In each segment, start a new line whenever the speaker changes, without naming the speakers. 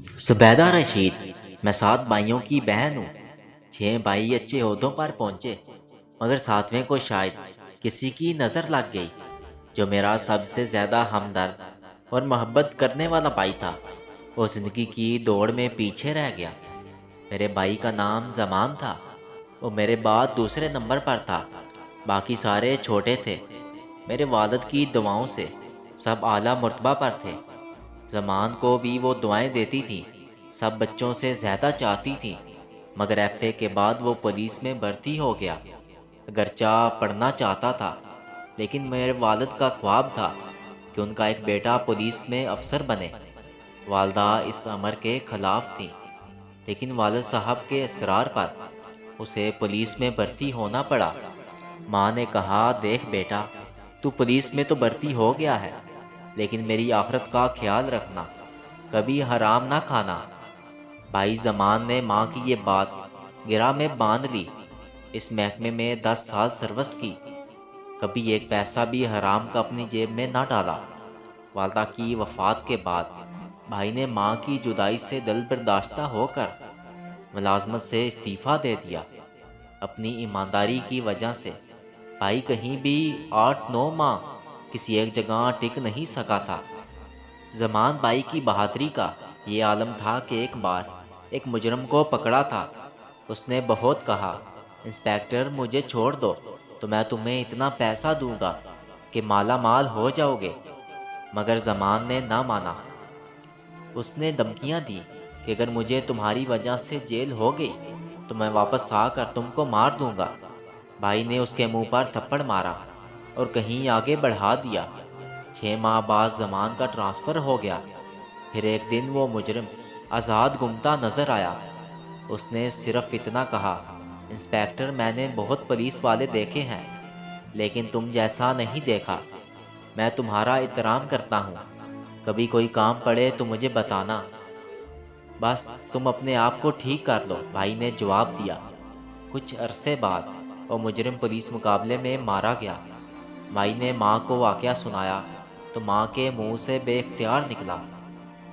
زبیدہ رشید، میں 7 بھائیوں کی بہن ہوں۔ 6 بھائی اچھے عہدوں پر پہنچے، مگر 7ویں کو شاید کسی کی نظر لگ گئی۔ جو میرا سب سے زیادہ ہمدرد اور محبت کرنے والا بھائی تھا، وہ زندگی کی دوڑ میں پیچھے رہ گیا۔ میرے بھائی کا نام زمان تھا۔ وہ میرے بعد دوسرے نمبر پر تھا، باقی سارے چھوٹے تھے۔ میرے والد کی دعاؤں سے سب اعلیٰ مرتبہ پر تھے۔ زمان کو بھی وہ دعائیں دیتی تھی، سب بچوں سے زیادہ چاہتی تھی، مگر ایف اے کے بعد وہ پولیس میں بھرتی ہو گیا۔ اگرچہ پڑھنا چاہتا تھا، لیکن میرے والد کا خواب تھا کہ ان کا ایک بیٹا پولیس میں افسر بنے۔ والدہ اس امر کے خلاف تھی، لیکن والد صاحب کے اصرار پر اسے پولیس میں بھرتی ہونا پڑا۔ ماں نے کہا، دیکھ بیٹا، تو پولیس میں تو بھرتی ہو گیا ہے، لیکن میری آخرت کا خیال رکھنا، کبھی حرام نہ کھانا۔ بھائی زمان نے ماں کی یہ بات گرہ میں باندھ لی۔ اس محکمے میں 10 سال سروس کی، کبھی ایک پیسہ بھی حرام کا اپنی جیب میں نہ ڈالا۔ والدہ کی وفات کے بعد بھائی نے ماں کی جدائی سے دل برداشتہ ہو کر ملازمت سے استعفیٰ دے دیا۔ اپنی ایمانداری کی وجہ سے بھائی کہیں بھی 8 9 ماہ کسی ایک جگہ ٹک نہیں سکا تھا۔ زمان بھائی کی بہادری کا یہ عالم تھا کہ ایک بار ایک مجرم کو پکڑا تھا۔ اس نے بہت کہا، انسپیکٹر مجھے چھوڑ دو تو میں تمہیں اتنا پیسہ دوں گا کہ مالا مال ہو جاؤ گے، مگر زمان نے نہ مانا۔ اس نے دھمکیاں دی کہ اگر مجھے تمہاری وجہ سے جیل ہو گئی تو میں واپس آ کر تم کو مار دوں گا۔ بھائی نے اس کے منہ پر تھپڑ مارا اور کہیں آگے بڑھا دیا۔ 6 ماہ بعد زمان کا ٹرانسفر ہو گیا۔ پھر ایک دن وہ مجرم آزاد گھومتا نظر آیا۔ اس نے صرف اتنا کہا، انسپیکٹر میں نے بہت پولیس والے دیکھے ہیں، لیکن تم جیسا نہیں دیکھا۔ میں تمہارا احترام کرتا ہوں، کبھی کوئی کام پڑے تو مجھے بتانا، بس تم اپنے آپ کو ٹھیک کر لو۔ بھائی نے جواب دیا۔ کچھ عرصے بعد وہ مجرم پولیس مقابلے میں مارا گیا۔ بھائی نے ماں کو واقعہ سنایا تو ماں کے منہ سے بے اختیار نکلا،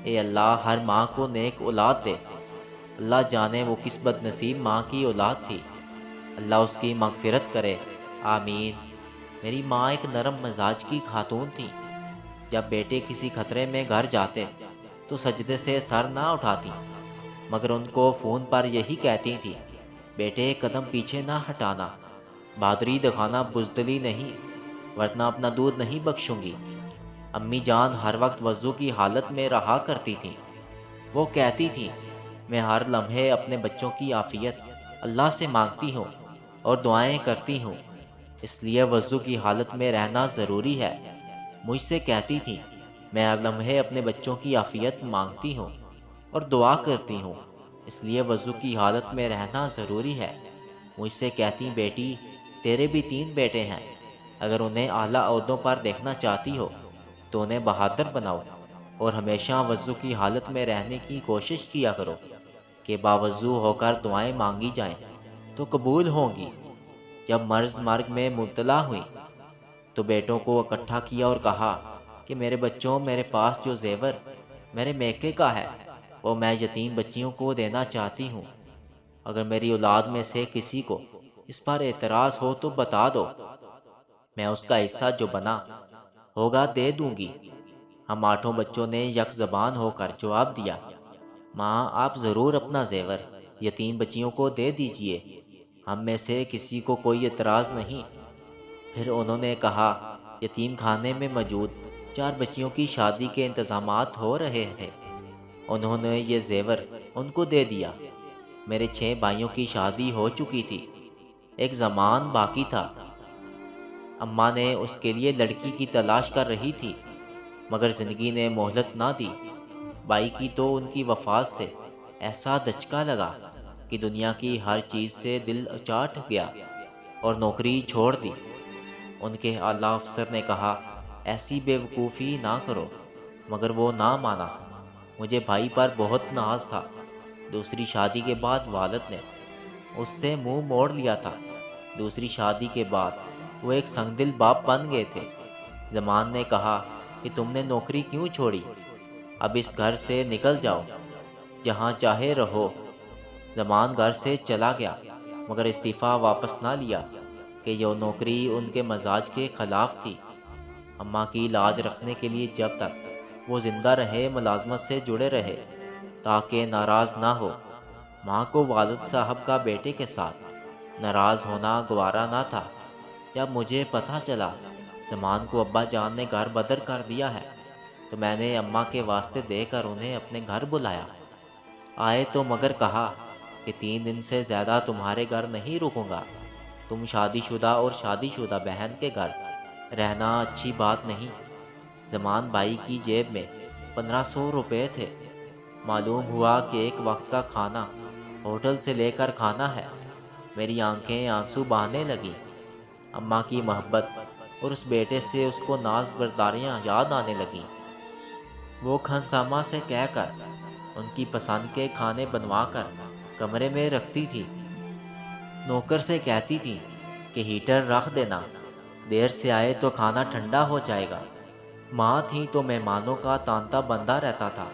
اے اللہ ہر ماں کو نیک اولاد دے۔ اللہ جانے وہ کس بد نصیب ماں کی اولاد تھی، اللہ اس کی مغفرت کرے، آمین۔ میری ماں ایک نرم مزاج کی خاتون تھی۔ جب بیٹے کسی خطرے میں گھر جاتے تو سجدے سے سر نہ اٹھاتی، مگر ان کو فون پر یہی کہتی تھی، بیٹے قدم پیچھے نہ ہٹانا، بہادری دکھانا بزدلی نہیں، ورنہ اپنا دودھ نہیں بخشوں گی۔ امی جان ہر وقت وضو کی حالت میں رہا کرتی تھی۔ وہ کہتی تھی، میں ہر لمحے اپنے بچوں کی عافیت اللہ سے مانگتی ہوں اور دعائیں کرتی ہوں، اس لیے وضو کی حالت میں رہنا ضروری ہے۔ مجھ سے کہتی تھی، میں ہر لمحے اپنے بچوں کی عافیت مانگتی ہوں اور دعا کرتی ہوں، اس لیے وضو کی حالت میں رہنا ضروری ہے۔ مجھ سے کہتی، بیٹی تیرے بھی 3 بیٹے ہیں، اگر انہیں اعلیٰ عہدوں پر دیکھنا چاہتی ہو تو انہیں بہادر بناؤ اور ہمیشہ وضو کی حالت میں رہنے کی کوشش کیا کرو کہ باوضو ہو کر دعائیں مانگی جائیں تو قبول ہوں گی۔ جب مرگ میں مبتلا ہوئی تو بیٹوں کو اکٹھا کیا اور کہا کہ میرے بچوں، میرے پاس جو زیور میرے میکے کا ہے وہ میں یتیم بچیوں کو دینا چاہتی ہوں۔ اگر میری اولاد میں سے کسی کو اس پر اعتراض ہو تو بتا دو، میں اس کا حصہ جو بنا ہوگا دے دوں گی۔ ہم 8 بچوں نے یک زبان ہو کر جواب دیا، ماں آپ ضرور اپنا زیور یتیم بچیوں کو دے دیجئے، ہم میں سے کسی کو کوئی اعتراض نہیں۔ پھر انہوں نے کہا، یتیم خانے میں موجود 4 بچیوں کی شادی کے انتظامات ہو رہے ہیں۔ انہوں نے یہ زیور ان کو دے دیا۔ میرے 6 بھائیوں کی شادی ہو چکی تھی، ایک زمان باقی تھا۔ اماں نے اس کے لیے لڑکی کی تلاش کر رہی تھی، مگر زندگی نے مہلت نہ دی۔ بھائی کی تو ان کی وفات سے ایسا دھچکا لگا کہ دنیا کی ہر چیز سے دل چاٹ گیا اور نوکری چھوڑ دی۔ ان کے اعلیٰ افسر نے کہا، ایسی بے وقوفی نہ کرو، مگر وہ نہ مانا۔ مجھے بھائی پر بہت ناز تھا۔ دوسری شادی کے بعد والد نے اس سے منہ موڑ لیا تھا۔ دوسری شادی کے بعد وہ ایک سنگ دل باپ بن گئے تھے۔ زمان نے کہا کہ تم نے نوکری کیوں چھوڑی، اب اس گھر سے نکل جاؤ۔ جہاں چاہے رہو۔ زمان گھر سے چلا گیا مگر استعفیٰ واپس نہ لیا کہ یہ نوکری ان کے مزاج کے خلاف تھی۔ اماں کی لاج رکھنے کے لیے جب تک وہ زندہ رہے ملازمت سے جڑے رہے تاکہ ناراض نہ ہو۔ ماں کو والد صاحب کا بیٹے کے ساتھ ناراض ہونا گوارا نہ تھا۔ جب مجھے پتہ چلا زمان کو ابا جان نے گھر بدر کر دیا ہے تو میں نے اماں کے واسطے دے کر انہیں اپنے گھر بلایا۔ آئے تو مگر کہا کہ 3 دن سے زیادہ تمہارے گھر نہیں رکوں گا۔ تم شادی شدہ اور شادی شدہ بہن کے گھر رہنا اچھی بات نہیں۔ زمان بھائی کی جیب میں 1500 روپے تھے۔ معلوم ہوا کہ ایک وقت کا کھانا ہوٹل سے لے کر کھانا ہے۔ میری آنکھیں آنسو بہانے لگیں۔ اماں کی محبت اور اس بیٹے سے اس کو ناز برداریاں یاد آنے لگیں۔ وہ کھنسامہ سے کہہ کر ان کی پسند کے کھانے بنوا کر کمرے میں رکھتی تھی۔ نوکر سے کہتی تھی کہ ہیٹر رکھ دینا، دیر سے آئے تو کھانا ٹھنڈا ہو جائے گا۔ ماں تھی تو مہمانوں کا تانتا بندھا رہتا تھا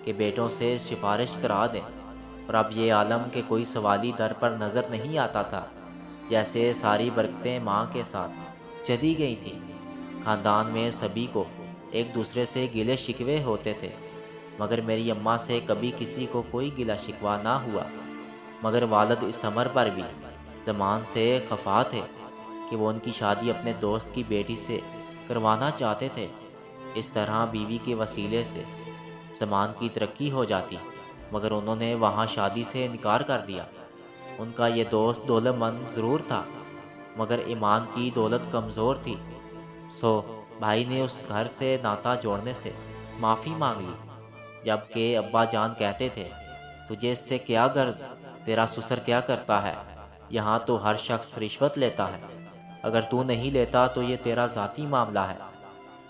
کہ بیٹوں سے سفارش کرا دیں، اور اب یہ عالم کہ کوئی سوالی در پر نظر نہیں آتا تھا۔ جیسے ساری برکتیں ماں کے ساتھ چلی گئی تھیں۔ خاندان میں سبھی کو ایک دوسرے سے گلے شکوے ہوتے تھے مگر میری اماں سے کبھی کسی کو کوئی گلہ شکوہ نہ ہوا۔ مگر والد اس امر پر بھی زمان سے خفا تھے کہ وہ ان کی شادی اپنے دوست کی بیٹی سے کروانا چاہتے تھے۔ اس طرح بیوی کے وسیلے سے زمان کی ترقی ہو جاتی مگر انہوں نے وہاں شادی سے انکار کر دیا۔ ان کا یہ دوست دولت مند ضرور تھا مگر ایمان کی دولت کمزور تھی، سو بھائی نے اس گھر سے ناتا جوڑنے سے معافی مانگ لی۔ جبکہ ابا جان کہتے تھے تجھے اس سے کیا غرض، تیرا سسر کیا کرتا ہے، یہاں تو ہر شخص رشوت لیتا ہے، اگر تو نہیں لیتا تو یہ تیرا ذاتی معاملہ ہے۔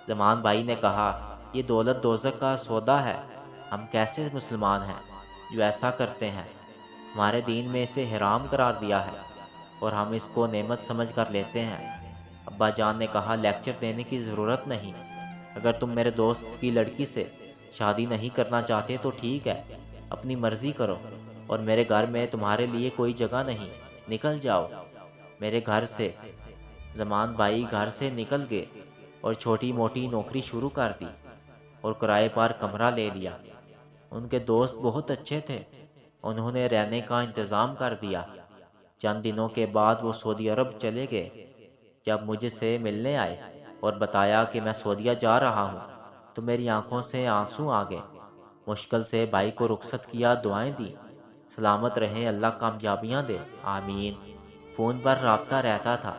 زمان بھائی نے کہا یہ دولت دوزخ کا سودا ہے، ہم کیسے مسلمان ہیں جو ایسا کرتے ہیں، ہمارے دین میں اسے حرام قرار دیا ہے اور ہم اس کو نعمت سمجھ کر لیتے ہیں۔ ابا جان نے کہا لیکچر دینے کی ضرورت نہیں، اگر تم میرے دوست کی لڑکی سے شادی نہیں کرنا چاہتے تو ٹھیک ہے، اپنی مرضی کرو، اور میرے گھر میں تمہارے لیے کوئی جگہ نہیں، نکل جاؤ میرے گھر سے۔ زمان بھائی گھر سے نکل گئے اور چھوٹی موٹی نوکری شروع کر دی اور کرائے پر کمرہ لے لیا۔ ان کے دوست بہت اچھے تھے، انہوں نے رہنے کا انتظام کر دیا۔ چند دنوں کے بعد وہ سعودی عرب چلے گئے۔ جب مجھ سے ملنے آئے اور بتایا کہ میں سعودیہ جا رہا ہوں تو میری آنکھوں سے آنسو آ گئے۔ مشکل سے بھائی کو رخصت کیا، دعائیں دی، سلامت رہیں، اللہ کامیابیاں دے، آمین۔ فون پر رابطہ رہتا تھا۔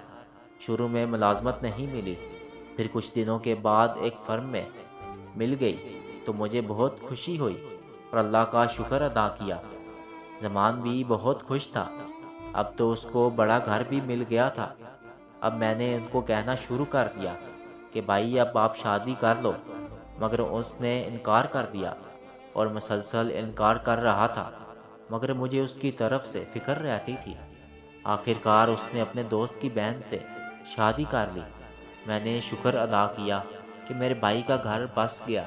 شروع میں ملازمت نہیں ملی، پھر کچھ دنوں کے بعد ایک فرم میں مل گئی تو مجھے بہت خوشی ہوئی اور اللہ کا شکر ادا کیا۔ زمان بھی بہت خوش تھا، اب تو اس کو بڑا گھر بھی مل گیا تھا۔ اب میں نے ان کو کہنا شروع کر دیا کہ بھائی اب آپ شادی کر لو، مگر اس نے انکار کر دیا اور مسلسل انکار کر رہا تھا مگر مجھے اس کی طرف سے فکر رہتی تھی۔ آخر کار اس نے اپنے دوست کی بہن سے شادی کر لی۔ میں نے شکر ادا کیا کہ میرے بھائی کا گھر بس گیا۔